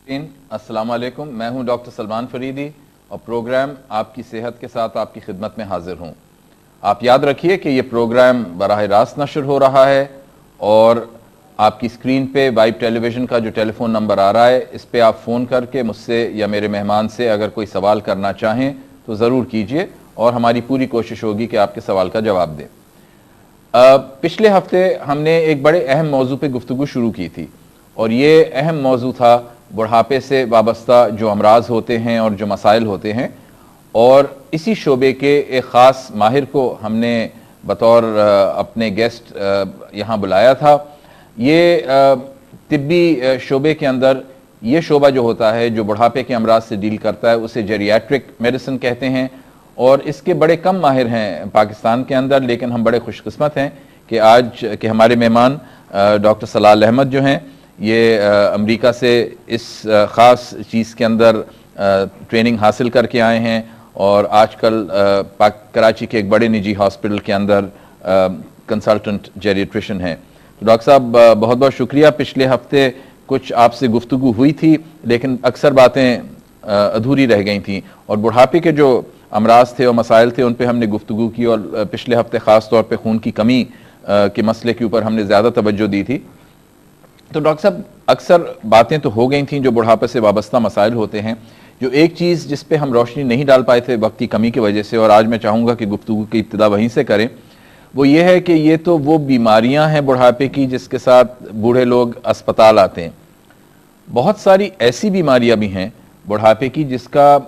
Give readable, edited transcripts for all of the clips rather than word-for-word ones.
अस्सलाम वालेकुम, मैं हूं डॉक्टर सलमान फरीदी और प्रोग्राम आपकी सेहत के साथ आपकी खिदमत में हाजिर हूं। आप याद रखिए कि ये प्रोग्राम बराह रास्त नशर हो रहा है और आपकी स्क्रीन पे वाइब टेलीविज़न का जो टेलीफोन नंबर आ रहा है, इस पे आप फ़ोन करके मुझसे या मेरे मेहमान से अगर कोई सवाल करना चाहें तो ज़रूर कीजिए और हमारी पूरी कोशिश होगी कि आपके सवाल का जवाब दें। पिछले हफ्ते हमने एक बड़े अहम मौजू पे गुफ्तगू शुरू की थी और ये अहम मौजू था बुढ़ापे से वाबस्ता जो अमराज होते हैं और जो मसाइल होते हैं, और इसी शोबे के एक ख़ास माहिर को हमने बतौर अपने गेस्ट यहाँ बुलाया था। ये तिब्बी शोबे के अंदर ये शोबा जो होता है जो बुढ़ापे के अमराज से डील करता है उसे जेरियाट्रिक मेडिसिन कहते हैं और इसके बड़े कम माहिर हैं पाकिस्तान के अंदर, लेकिन हम बड़े खुशकिस्मत हैं कि आज के हमारे मेहमान डॉक्टर सलाल अहमद जो हैं ये अमेरिका से इस ख़ास चीज़ के अंदर ट्रेनिंग हासिल करके आए हैं और आजकल कराची के एक बड़े निजी हॉस्पिटल के अंदर कंसल्टेंट जेरिएट्रिशियन हैं। तो डॉक्टर साहब बहुत बहुत शुक्रिया। पिछले हफ्ते कुछ आपसे गुफ्तगू हुई थी लेकिन अक्सर बातें अधूरी रह गई थी और बुढ़ापे के जो अमराज थे और मसाइल थे उन पे हमने गुफ्तगू की और पिछले हफ्ते ख़ास तौर पे खून की कमी के मसले के ऊपर हमने ज़्यादा तवज्जो दी थी। तो डॉक्टर साहब अक्सर बातें तो हो गई थी जो बुढ़ापे से वाबस्ता मसाइल होते हैं, जो एक चीज़ जिस पे हम रोशनी नहीं डाल पाए थे वक्त की कमी की वजह से और आज मैं चाहूँगा कि गुफ्तगू की इब्तिदा वहीं से करें, वो ये है कि ये तो वो बीमारियां हैं बुढ़ापे की जिसके साथ बूढ़े लोग अस्पताल आते हैं। बहुत सारी ऐसी बीमारियां भी हैं बुढ़ापे की जिसका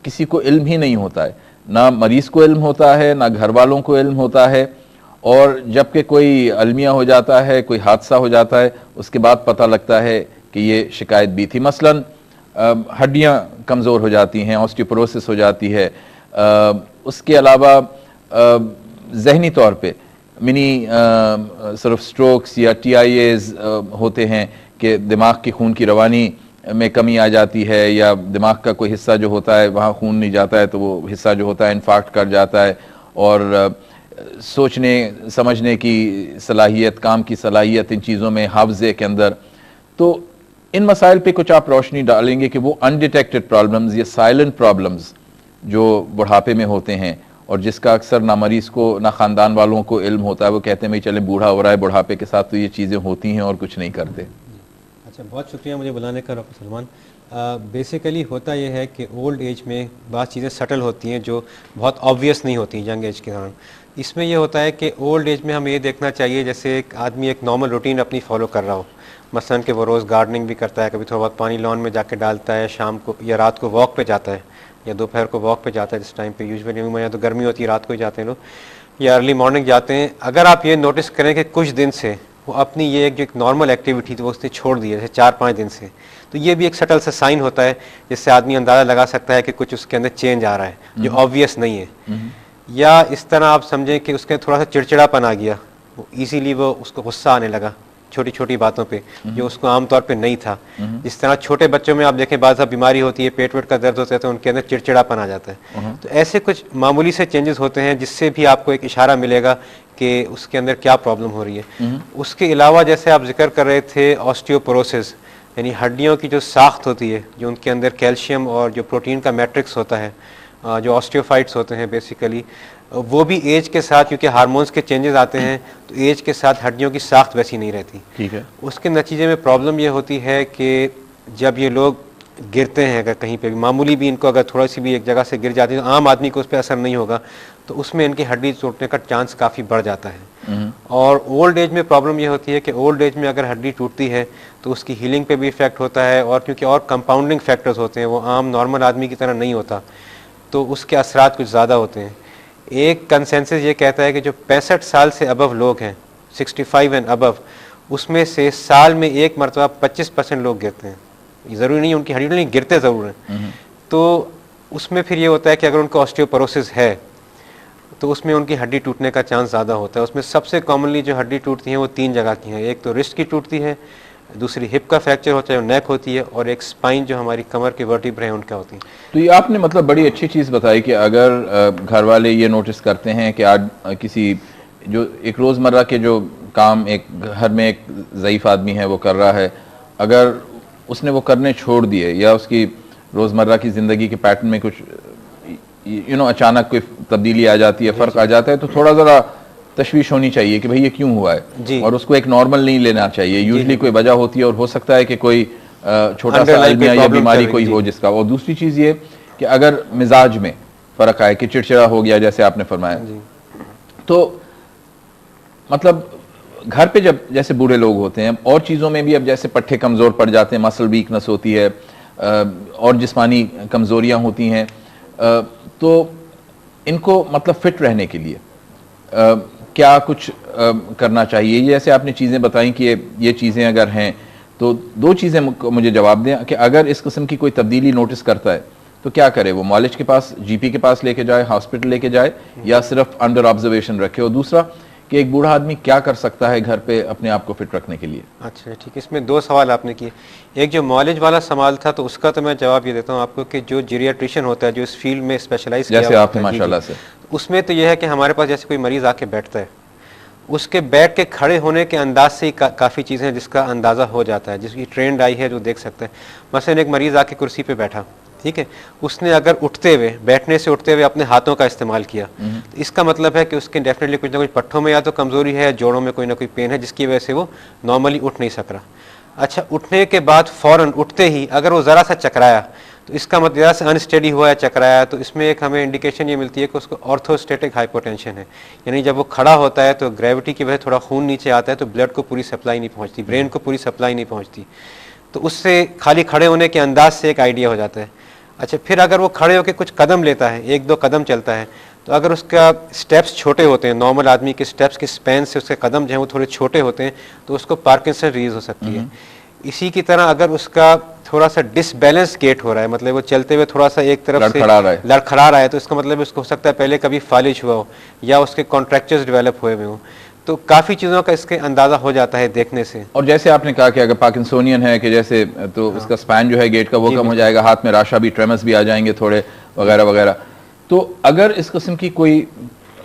किसी को इल्म ही नहीं होता है, ना मरीज़ को इल्म होता है ना घर वालों को इल्म होता है, और जबकि कोई अलमिया हो जाता है, कोई हादसा हो जाता है, उसके बाद पता लगता है कि ये शिकायत भी थी। मसलन हड्डियां कमज़ोर हो जाती हैं, ऑस्टियोपोरोसिस हो जाती है, उसके अलावा जहनी तौर पे मिनी सिर्फ स्ट्रोक्स या TIAs होते हैं कि दिमाग की खून की रवानी में कमी आ जाती है या दिमाग का कोई हिस्सा जो होता है वहाँ खून नहीं जाता है तो वो हिस्सा जो होता है इन्फार्क्ट कर जाता है और सोचने समझने की सलाहियत, काम की सलाहियत इन चीज़ों में, हाफजे के अंदर। तो इन मसाइल पे कुछ आप रोशनी डालेंगे कि वो अनडिटेक्टेड प्रॉब्लम्स या साइलेंट प्रॉब्लम्स जो बुढ़ापे में होते हैं और जिसका अक्सर ना मरीज़ को ना ख़ानदान वालों को इल्म होता है, वो कहते हैं भाई चले बूढ़ा हो रहा है, बुढ़ापे के साथ तो ये चीज़ें होती हैं और कुछ नहीं करते। अच्छा, बहुत शुक्रिया मुझे बुलाने का डॉक्टर सलमान। बेसिकली होता यह है कि ओल्ड एज में बहुत चीज़ें सटल होती हैं जो बहुत ऑब्वियस नहीं होती यंग एज के दौरान। इसमें यह होता है कि ओल्ड एज में हमें ये देखना चाहिए जैसे एक आदमी एक नॉर्मल रूटीन अपनी फॉलो कर रहा हो, मसलन कि वो रोज़ गार्डनिंग भी करता है, कभी थोड़ा बहुत पानी लॉन में जाके डालता है, शाम को या रात को वॉक पे जाता है या दोपहर को वॉक पे जाता है, जिस टाइम पे यूजुअली या तो गर्मी होती है रात को ही जाते हैं लोग, या अर्ली मॉर्निंग जाते हैं। अगर आप ये नोटिस करें कि कुछ दिन से वो अपनी ये एक जो एक नॉर्मल एक्टिविटी थी वो उसने छोड़ दी है जैसे 4-5 दिन से, तो ये भी एक सटल सा साइन होता है जिससे आदमी अंदाज़ा लगा सकता है कि कुछ उसके अंदर चेंज आ रहा है जो ऑब्वियस नहीं है। या इस तरह आप समझें कि उसके थोड़ा सा चिड़चिड़ापन आ गया, वो इजीली वो उसको गुस्सा आने लगा छोटी छोटी बातों पे जो उसको आमतौर पे नहीं था। जिस तरह छोटे बच्चों में आप देखें बाद साहब बीमारी होती है, पेट वेट का दर्द होता है तो उनके अंदर चिड़चिड़ापन आ जाता है। तो ऐसे कुछ मामूली से चेंजेस होते हैं जिससे भी आपको एक इशारा मिलेगा कि उसके अंदर क्या प्रॉब्लम हो रही है। उसके अलावा जैसे आप जिक्र कर रहे थे ऑस्टियोपोरोसिस, यानी हड्डियों की जो साख्त होती है, जो उनके अंदर कैल्शियम और जो प्रोटीन का मैट्रिक्स होता है, जो ऑस्टियोफाइट्स होते हैं बेसिकली, वो भी एज के साथ क्योंकि हार्मोन्स के चेंजेस आते हैं तो एज के साथ हड्डियों की साख्त वैसी नहीं रहती। ठीक है। उसके नतीजे में प्रॉब्लम ये होती है कि जब ये लोग गिरते हैं, अगर कहीं पे भी मामूली भी इनको अगर थोड़ा सी भी एक जगह से गिर जाती है तो आम आदमी को उस पर असर नहीं होगा, तो उसमें इनकी हड्डी टूटने का चांस काफ़ी बढ़ जाता है। और ओल्ड एज में प्रॉब्लम ये होती है कि ओल्ड एज में अगर हड्डी टूटती है तो उसकी हीलिंग पे भी इफेक्ट होता है और क्योंकि और कंपाउंडिंग फैक्टर्स होते हैं, वो आम नॉर्मल आदमी की तरह नहीं होता, तो उसके असरात कुछ ज़्यादा होते हैं। एक कंसेंसस ये कहता है कि जो 65 साल से अबव लोग हैं, 65 एंड अबव, उसमें से साल में एक मरतबा 25% लोग गिरते हैं। ज़रूरी नहीं उनकी हड्डी नहीं, गिरते ज़रूर हैं। तो उसमें फिर ये होता है कि अगर उनको ऑस्टियोपोरोसिस है तो उसमें उनकी हड्डी टूटने का चांस ज़्यादा होता है। उसमें सबसे कॉमनली जो हड्डी टूटती हैं वो 3 जगह की हैं। एक तो रिस्ट की टूटती है, दूसरी हिप का फ्रैक्चर होता है जो नेक होती है, और एक स्पाइन जो हमारी कमर के वर्टिब्रे हैं उनका होती है। तो ये आपने मतलब बड़ी अच्छी चीज़ बताई कि अगर घर वाले ये नोटिस करते हैं कि आज किसी जो एक रोज़मर्रा के जो काम एक घर में एक ज़ईफ़ आदमी है वो कर रहा है, अगर उसने वो करने छोड़ दिए या उसकी रोज़मर्रा की ज़िंदगी के पैटर्न में कुछ अचानक कोई तब्दीली आ जाती है, फ़र्क आ जाता है, तो थोड़ा ज़रा तशवीश होनी चाहिए कि भाई ये क्यों हुआ है, और उसको एक नॉर्मल नहीं लेना चाहिए। यूजली कोई वजह होती है और हो सकता है कि कोई छोटा सा अलमिया या बीमारी कोई हो जिसका। और दूसरी चीज़ ये कि अगर मिजाज में फ़र्क आए कि चिड़चिड़ा हो गया जैसे आपने फरमाया, तो मतलब घर पे जब जैसे बूढ़े लोग होते हैं और चीज़ों में भी अब जैसे पट्टे कमज़ोर पड़ जाते हैं, मसल वीकनेस होती है और जिस्मानी कमज़ोरियाँ होती हैं, तो इनको मतलब फिट रहने के लिए क्या कुछ करना चाहिए? जैसे आपने चीज़ें बताई कि ये चीज़ें अगर हैं तो दो चीज़ें मुझे जवाब दें कि अगर इस किस्म की कोई तब्दीली नोटिस करता है तो क्या करे? वो मॉलिज के पास, जीपी के पास लेके जाए, हॉस्पिटल लेके जाए, या सिर्फ अंडर ऑब्जर्वेशन रखे? और दूसरा कि एक बूढ़ा आदमी क्या कर सकता है घर पे अपने आप को फिट रखने के लिए? अच्छा ठीक है, इसमें दो सवाल आपने किए। एक जो मॉलेज वाला सवाल था तो उसका तो मैं जवाब ये देता हूँ आपको कि जो जीरियाट्रिशियन होता है, जो इस फील्ड में स्पेशलाइज किया जैसे आपने माशाल्लाह से, उसमें तो यह है कि हमारे पास जैसे कोई मरीज आके बैठता है, उसके बैठ के खड़े होने के अंदाज से ही काफ़ी चीज़ें हैं जिसका अंदाज़ा हो जाता है, जिसकी ट्रेंड आई है जो देख सकते हैं। मसलन एक मरीज़ आके कुर्सी पे बैठा, ठीक है, उसने अगर उठते हुए, बैठने से उठते हुए अपने हाथों का इस्तेमाल किया, तो इसका मतलब है कि उसके डेफिनेटली कुछ ना कुछ पट्टों में या तो कमज़ोरी है, जोड़ों में कोई ना कोई पेन है जिसकी वजह से वो नॉर्मली उठ नहीं सक रहा। अच्छा, उठने के बाद फ़ौरन उठते ही अगर वो ज़रा सा चकराया तो इसका मतलब ज़रा सा अनस्टेडी हुआ है, चकराया, तो इसमें एक हमें इंडिकेशन ये मिलती है कि उसको ऑर्थोस्टेटिक हाइपोटेंशन है। यानी जब वो खड़ा होता है तो ग्रेविटी की वजह से थोड़ा खून नीचे आता है तो ब्लड को पूरी सप्लाई नहीं पहुँचती, ब्रेन को पूरी सप्लाई नहीं पहुँचती, तो उससे खाली खड़े होने के अंदाज से एक आइडिया हो जाता है। अच्छा, फिर अगर वो खड़े होकर कुछ कदम लेता है, एक दो कदम चलता है, तो अगर उसका स्टेप्स छोटे होते हैं, नॉर्मल आदमी के स्टेप्स के स्पैन से उसके कदम जो हैं वो थोड़े छोटे होते हैं, तो उसको पार्किंसन डिजीज हो सकती है। इसी की तरह अगर उसका थोड़ा सा डिसबैलेंस गेट हो रहा है, मतलब वो चलते हुए थोड़ा सा एक तरफ से लड़खड़ा रहा है, तो इसका मतलब उसको हो सकता है पहले कभी फालिज हुआ हो या उसके कॉन्ट्रैक्चर्स डेवलप हुए हुए हों। तो काफ़ी चीज़ों का इसके अंदाज़ा हो जाता है देखने से। और जैसे आपने कहा कि अगर पार्किंसोनियन है कि जैसे तो उसका स्पैन जो है गेट का वो कम हो जाएगा, हाथ में राशा भी, ट्रेमस भी आ जाएंगे थोड़े वगैरह वगैरह। तो अगर इस किस्म की कोई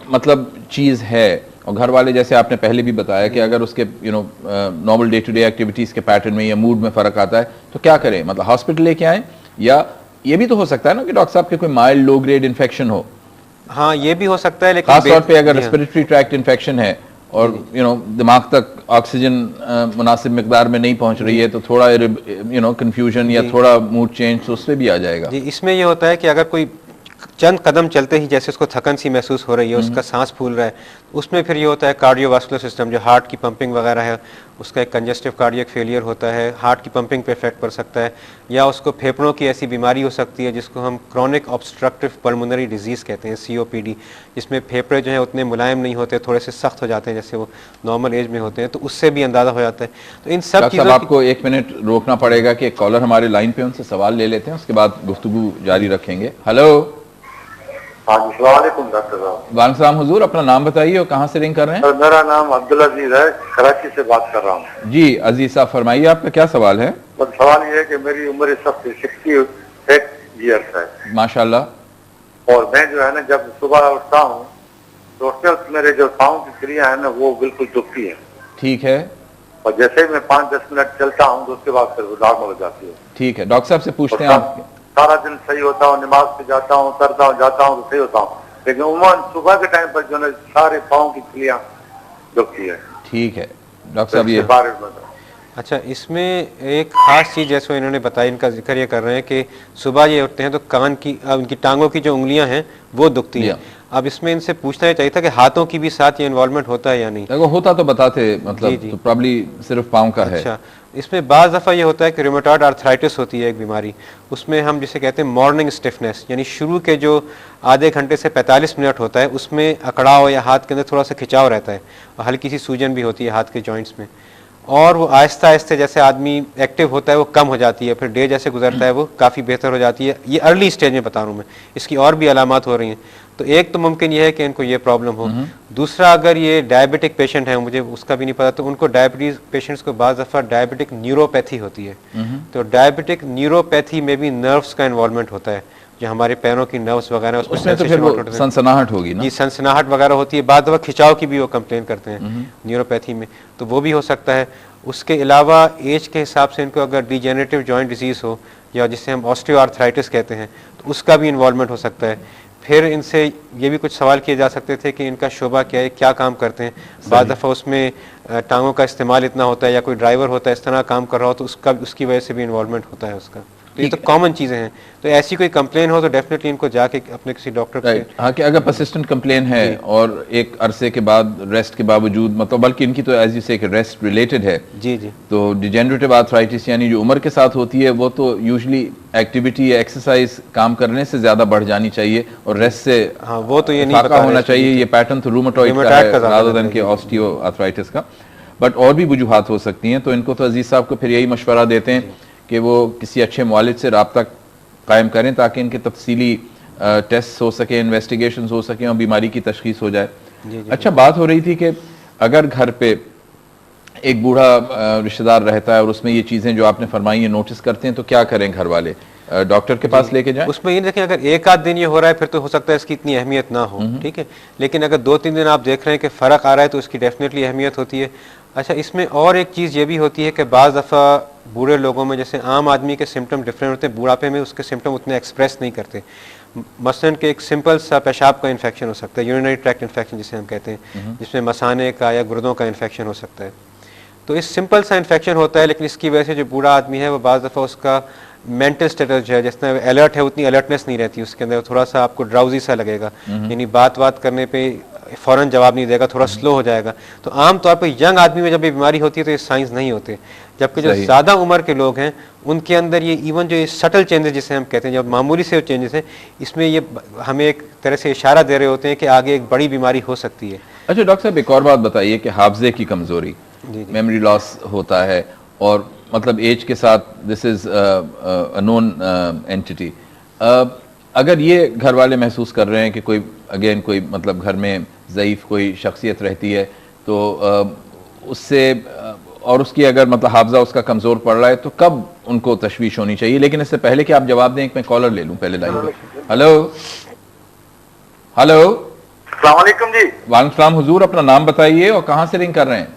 मतलब चीज़ है, और घर वाले जैसे आपने पहले भी बताया कि अगर उसके normal day to day activities के पैटर्न में या मूड में फ़र्क आता है तो क्या करें? मतलब हॉस्पिटल लेके आएँ, या ये भी तो हो सकता है ना कि डॉक्टर साहब के कोई माइल्ड लो ग्रेड इन्फेक्शन हो? हाँ, ये भी हो सकता है, लेकिन खास तौर पे अगर रेस्पिरेटरी ट्रैक्ट इन्फेक्शन है और दिमाग तक ऑक्सीजन मुनासिब मिकदार में नहीं पहुंच रही है, तो थोड़ा कंफ्यूजन या थोड़ा मूड चेंज तो उससे भी आ जाएगा। जी, इसमें ये होता है कि अगर कोई चंद कदम चलते ही जैसे उसको थकन सी महसूस हो रही है, उसका सांस फूल रहा है, उसमें फिर ये होता है कार्डियोवास्कुलर सिस्टम, जो हार्ट की पंपिंग वगैरह है, उसका एक कंजेस्टिव कार्डियक फेलियर होता है, हार्ट की पंपिंग पे इफेक्ट पड़ सकता है, या उसको फेफड़ों की ऐसी बीमारी हो सकती है जिसको हम क्रॉनिक ऑब्स्ट्रक्टिव पल्मोनरी डिजीज़ कहते हैं, COPD, जिसमें फेफड़े जो है उतने मुलायम नहीं होते, थोड़े से सख्त हो जाते हैं जैसे वो नॉर्मल एज में होते हैं, तो उससे भी अंदाज़ा हो जाता है। तो इन सब चीज़ों आपको 1 मिनट रोकना पड़ेगा कि एक कॉलर हमारे लाइन पे, उनसे सवाल ले लेते हैं, उसके बाद गुफ्तगू जारी रखेंगे। हेलो। हाँ जी, वालेकुम डॉक्टर साहब। वालेकुम हुजूर, अपना नाम बताइए और कहाँ से रिंग कर रहे हैं? मेरा नाम अब्दुल अजीज है, कराची से बात कर रहा हूँ। जी अजीज साहब, फरमाइए आपका क्या सवाल है? बस सवाल ये है कि मेरी उम्र इस वक्त 68 ईयर्स है माशाल्लाह, और मैं जो है ना जब सुबह उठता हूँ तो उठते वक्त मेरे जो पाँव की क्रिया है ना वो बिल्कुल दुखती है। ठीक है। और जैसे ही मैं 5-10 मिनट चलता हूँ तो उसके बाद फिर वो नॉर्मल हो जाती है। ठीक है, डॉक्टर साहब से पूछते हैं आप। सारा दिन सही होता हूँ, नमाज पे जाता हूँ, उतरता हूँ, जाता हूँ तो सही होता हूँ, लेकिन उमूमन सुबह के टाइम पर जो है सारे पाँव की क्रिया दुखती है। ठीक है डॉक्टर साहब, ये अच्छा, इसमें एक खास चीज़ जैसे इन्होंने बताया, इनका जिक्र ये कर रहे हैं कि सुबह ये उठते हैं तो कान की, उनकी टांगों की जो उंगलियां हैं वो दुखती हैं। अब इसमें इनसे पूछना चाहिए था कि हाथों की भी साथ ये इन्वॉल्वमेंट होता है या नहीं? देखो होता तो बताते, मतलब तो प्रॉब्ली सिर्फ पाँव का है। अच्छा, इसमें बाज़ दफ़ा ये होता है कि रूमेटॉइड आर्थराइटिस होती है एक बीमारी, उसमें हम जिसे कहते हैं मॉर्निंग स्टिफनेस, यानी शुरू के जो आधे घंटे से 45 मिनट होता है उसमें अकड़ाव या हाथ के अंदर थोड़ा सा खिंचाव रहता है और हल्की सी सूजन भी होती है हाथ के जॉइंट्स में, और वो आहिस्ता आहिस्ता जैसे आदमी एक्टिव होता है वो कम हो जाती है, फिर डे जैसे गुजरता है वो काफ़ी बेहतर हो जाती है। ये अर्ली स्टेज में बता रहा हूँ मैं, इसकी और भी अलामात हो रही हैं। तो एक तो मुमकिन ये है कि इनको ये प्रॉब्लम हो, दूसरा अगर ये डायबिटिक पेशेंट है, मुझे उसका भी नहीं पता, तो उनको डायबिटीज़ पेशेंट्स को बाज़ दफ़ा डायबिटिक न्यूरोपैथी होती है। तो डायबिटिक न्यूरोपैथी में भी नर्व्स का इन्वॉल्वमेंट होता है, जो हमारे पैरों की नर्व्स वगैरह उसमें तो फिर वो सनसनाहट होगी ना? जी, सनसनाहट वगैरह होती है, बाद वक्त खिंचाव की भी वो कंप्लेन करते हैं न्यूरोपैथी में, तो वो भी हो सकता है। उसके अलावा एज के हिसाब से इनको अगर डिजेनरेटिव जॉइंट डिजीज़ हो या जिसे हम ऑस्टियोआर्थराइटिस कहते हैं तो उसका भी इन्वॉल्वमेंट हो सकता है। फिर इनसे ये भी कुछ सवाल किए जा सकते थे कि इनका शोबा क्या है, क्या काम करते हैं। बाद दफ़ा उसमें टांगों का इस्तेमाल इतना होता है या कोई ड्राइवर होता है इस तरह काम कर रहा हो तो उसकी वजह से भी इन्वॉल्वमेंट होता है उसका। तो ये तो कॉमन चीज़ें हैं। तो ऐसी कोई कंप्लेन हो तो डेफिनेटली इनको जाके अपने किसी डॉक्टर से, हाँ, कि अगर परसिस्टेंट कंप्लेन है और एक अरसे के बाद रेस्ट के बावजूद, मतलब बल्कि इनकी तो एज यू से रेस्ट रिलेटेड है, जी जी, तो डिजेनरेटिव आर्थराइटिस यानी जो उम्र के साथ होती है वो तो यूजुअली एक्टिविटी या एक्सरसाइज काम करने से ज्यादा बढ़ जानी चाहिए और रेस्ट से हाँ वो तो ये नहीं फाका पता होना चाहिए। ये पैटर्न तो रूमेटॉइड का है rather than के ऑस्टियोआर्थराइटिस का, बट और भी वजूहात हो सकती हैं। तो इनको तो अजीज साहब को फिर यही मशवरा देते हैं कि वो किसी अच्छे मुआलिज से रब्ता कायम करें ताकि इनके तफसीली टेस्ट हो सके, इन्वेस्टिगेशन हो सके और बीमारी की तशखीस हो जाए। अच्छा, बात हो रही थी कि अगर घर पे एक बूढ़ा रिश्तेदार रहता है और उसमें ये चीज़ें जो आपने फरमाई है नोटिस करते हैं तो क्या करें घर वाले? डॉक्टर के पास लेके जाएं? उसमें ये देखें, अगर एक आध दिन ये हो रहा है फिर तो हो सकता है इसकी इतनी अहमियत ना हो, ठीक है। लेकिन अगर 2-3 दिन आप देख रहे हैं कि फ़र्क आ रहा है तो इसकी डेफिनेटली अहमियत होती है। अच्छा, इसमें और एक चीज़ ये भी होती है कि बाज़ दफ़ा बूढ़े लोगों में जैसे आम आदमी के सिम्टम डिफरेंट होते हैं, बुढ़ापे में उसके सिम्टम उतने एक्सप्रेस नहीं करते। मसलन कि एक सिंपल सा पेशाब का इन्फेक्शन हो सकता है, यूरिनरी ट्रैक्ट इन्फेक्शन जिसे हम कहते हैं, जिसमें मसाने का या गुर्दों का इन्फेक्शन हो सकता है। तो इस सिंपल सा इन्फेक्शन होता है, लेकिन इसकी वजह से जो बूढ़ा आदमी है वो बाज़ दफ़ा उसका मेंटल स्टेटस जो है, जितना अलर्ट है उतनी अलर्टनेस नहीं रहती उसके अंदर, थोड़ा सा आपको ड्राउजी सा लगेगा, यानी बात करने पे फ़ौरन जवाब नहीं देगा, थोड़ा स्लो हो जाएगा। तो आम तौर पे यंग आदमी में जब ये बीमारी होती है तो ये साइंस नहीं होते, जबकि जो ज़्यादा उम्र के लोग हैं उनके अंदर ये इवन जो ये सटल चेंजेस जिसे हम कहते हैं, जब मामूली से चेंजेस हैं, इसमें ये हमें एक तरह से इशारा दे रहे होते हैं कि आगे एक बड़ी बीमारी हो सकती है। अच्छा डॉक्टर साहब, एक और बात बताइए कि हाफजे की कमज़ोरी, मेमोरी लॉस होता है और मतलब एज के साथ this is a known entity, अगर ये घर वाले महसूस कर रहे हैं कि कोई अगेन कोई मतलब घर में ज़ईफ़ कोई शख्सियत रहती है तो उससे और उसकी अगर मतलब हाफजा उसका कमज़ोर पड़ रहा है तो कब उनको तशवीश होनी चाहिए? लेकिन इससे पहले कि आप जवाब दें, एक मैं कॉलर ले लूं पहले लाइन पे। हेलो हेलो, अस्सलाम वालेकुम जी। वालेकुम सलाम हुजूर, अपना नाम बताइए और कहाँ से रिंग कर रहे हैं?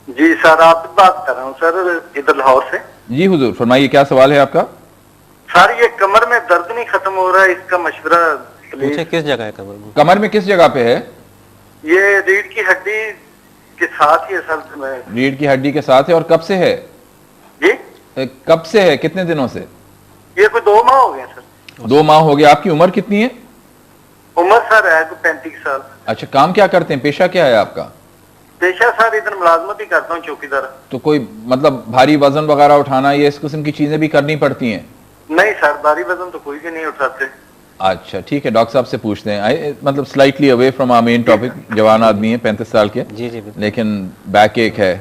जी सर, आप बात कर रहा हूँ सर, इधर लाहौर से। जी हुजूर, फरमाइए क्या सवाल है आपका? सर ये कमर में दर्द नहीं खत्म हो रहा है, इसका मशवरा पूछे किस जगह है कमर में? कमर में किस जगह पे है? ये रीढ़ की हड्डी के साथ ही है सर में। रीढ़ की हड्डी के साथ है और कब से है? जी कब से है, कितने दिनों से? ये कोई 2 माह हो गए सर। 2 माह हो गए। आपकी उम्र कितनी है? उम्र सर है 35 साल। अच्छा, काम क्या करते हैं, पेशा क्या है आपका? पेशा सर इधर मुलाजमत ही करता हूँ, चौकीदार। तो कोई मतलब भारी वजन वगैरह उठाना ये इस किस्म की चीजें भी करनी पड़ती हैं? नहीं सर, भारी वजन तो कोई भी नहीं उठाते। अच्छा ठीक है, डॉक्टर साहब से पूछते हैं। मतलब slightly away from our main topic, जवान आदमी है 35 साल के, जी जी, लेकिन बैक एक है।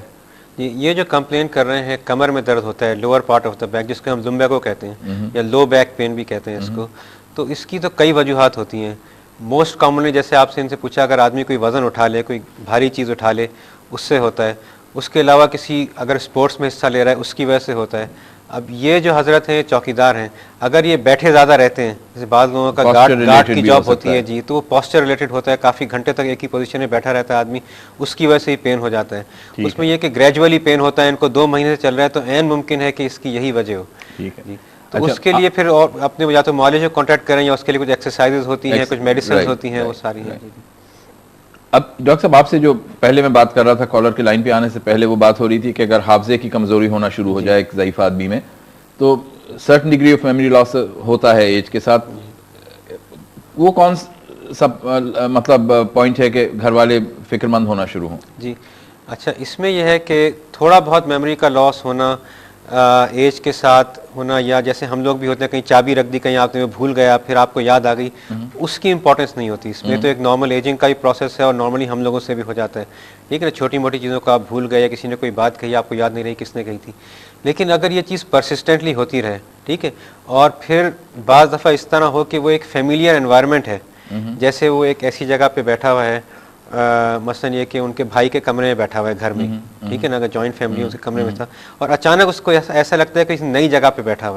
ये जो कंप्लेन कर रहे हैं कमर में दर्द होता है, lower part of the back, जिसको हम लुम्बैगो कहते हैं या लो बैक पेन भी कहते हैं इसको, तो इसकी तो कई वजूहात होती हैं। मोस्ट कॉमनली जैसे आपसे इनसे पूछा, अगर आदमी कोई वज़न उठा ले, कोई भारी चीज़ उठा ले, उससे होता है। उसके अलावा किसी अगर स्पोर्ट्स में हिस्सा ले रहा है उसकी वजह से होता है। अब ये जो हजरत हैं चौकीदार हैं, अगर ये बैठे ज़्यादा रहते हैं, जैसे बाज़ लोगों का गार्ड की जॉब होती है जी, तो वो पॉस्चर रिलेटेड होता है, काफ़ी घंटे तक एक ही पोजीशन में बैठा रहता है आदमी, उसकी वजह से ही पेन हो जाता है। उसमें यह कि ग्रेजुअली पेन होता है, इनको 2 महीने से चल रहा है, तो ऐन मुमकिन है कि इसकी यही वजह हो। ठीक है जी, तो उसके लिए फिर और अपने या तो मुआलिज को कॉन्टैक्ट करें या उसके लिए कुछ एक्सरसाइजेज होती हैं, कुछ मेडिसिन होती हैं, वो सारी हैं। अब डॉक्टर साहब आपसे जो पहले मैं बात कर रहा था, कॉलर की लाइन पे आने से पहले वो बात हो रही थी कि अगर हाफजे की कमजोरी होना शुरू हो जाए एक ज़ईफ़ आदमी में, तो certain degree of memory loss होता है एज के साथ। वो कौन सा मतलब पॉइंट है कि घर वाले फिक्रमंद होना शुरू हों? जी अच्छा, इसमें यह है कि थोड़ा बहुत मेमोरी का लॉस होना एज के साथ होना, या जैसे हम लोग भी होते हैं, कहीं चाबी रख दी, कहीं आपने भूल गया, फिर आपको याद आ गई, उसकी इंपॉर्टेंस नहीं होती इसमें। तो एक नॉर्मल एजिंग का ही प्रोसेस है और नॉर्मली हम लोगों से भी हो जाता है। लेकिन छोटी मोटी चीज़ों को आप भूल गए या किसी ने कोई बात कही, आपको याद नहीं रही किसने कही थी। लेकिन अगर ये चीज़ परसिस्टेंटली होती रहे, ठीक है, और फिर बाज़ दफ़ा इस तरह हो कि वो एक फेमिलियर एनवायरनमेंट है, जैसे वो एक ऐसी जगह पे बैठा हुआ है, मसलन ये कि उनके भाई के कमरे में बैठा हुआ है घर में, ठीक है ना, अगर जॉइंट फैमिली उसके कमरे में था, और अचानक उसको ऐसा लगता है कि किसी नई जगह पे बैठा हुआ है,